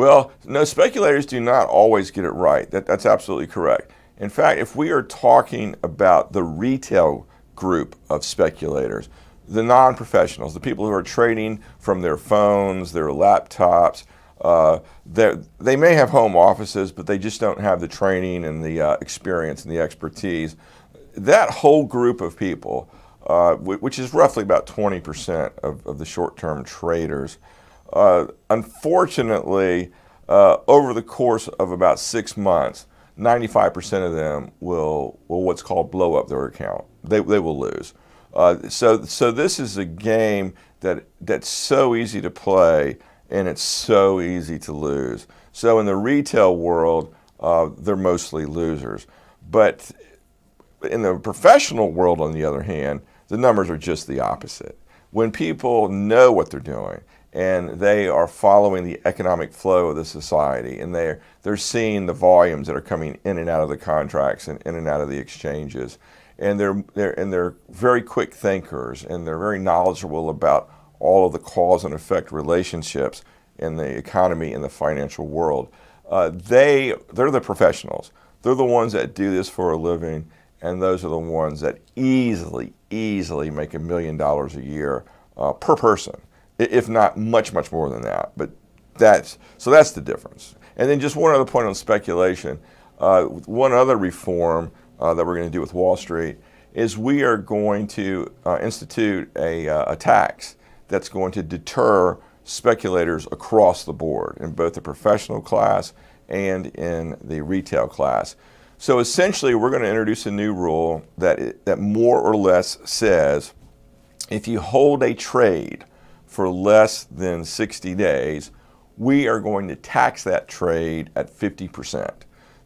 Well, no, speculators do not always get it right. That's absolutely correct. In fact, if we are talking about the retail group of speculators, the non-professionals, the people who are trading from their phones, their laptops, they may have home offices, but they just don't have the training and the experience and the expertise. That whole group of people, which is roughly about 20% of the short-term traders, unfortunately, over the course of about 6 months, 95% of them will what's called blow up their account. They will lose. So this is a game that's so easy to play and it's so easy to lose. So in the retail world, they're mostly losers. But in the professional world, on the other hand, the numbers are just the opposite. When people know what they're doing and they are following the economic flow of the society and they're seeing the volumes that are coming in and out of the contracts and in and out of the exchanges, and they're very quick thinkers and they're very knowledgeable about all of the cause and effect relationships in the economy and the financial world. They're the professionals. They're the ones that do this for a living, and those are the ones that easily make $1 million a year per person, if not much more than that. But that's the difference. And then just one other point on speculation. One other reform that we're going to do with Wall Street is we are going to institute a tax that's going to deter speculators across the board in both the professional class and in the retail class. So essentially, we're going to introduce a new rule that more or less says if you hold a trade for less than 60 days, we are going to tax that trade at 50%.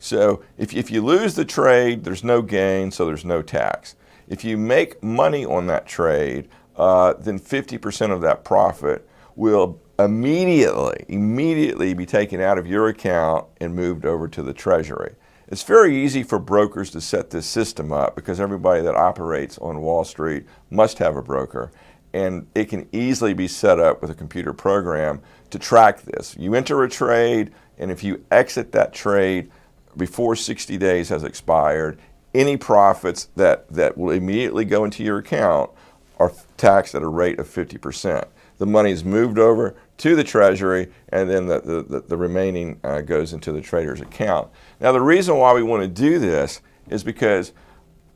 So if you lose the trade, there's no gain, so there's no tax. If you make money on that trade, then 50% of that profit will immediately be taken out of your account and moved over to the Treasury. It's very easy for brokers to set this system up because everybody that operates on Wall Street must have a broker. And it can easily be set up with a computer program to track this. You enter a trade, and if you exit that trade before 60 days has expired, any profits that will immediately go into your account are taxed at a rate of 50%. The money is moved over to the Treasury, and then the remaining goes into the trader's account. Now, the reason why we want to do this is because,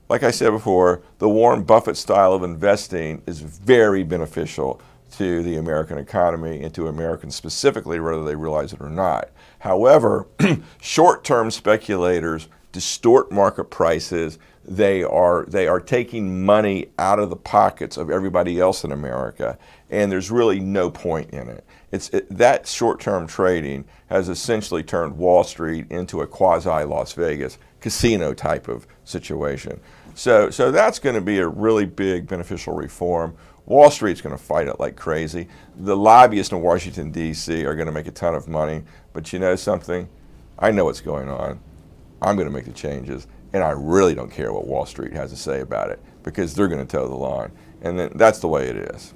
like I said before, the Warren Buffett style of investing is very beneficial to the American economy and to Americans specifically, whether they realize it or not. However, short-term speculators distort market prices. They are taking money out of the pockets of everybody else in America, and there's really no point in it. That short-term trading has essentially turned Wall Street into a quasi-Las Vegas casino type of situation. So that's going to be a really big beneficial reform. Wall Street's going to fight it like crazy. The lobbyists in Washington, D.C. are going to make a ton of money, but you know something? I know what's going on. I'm going to make the changes, and I really don't care what Wall Street has to say about it because they're going to toe the line. And then that's the way it is.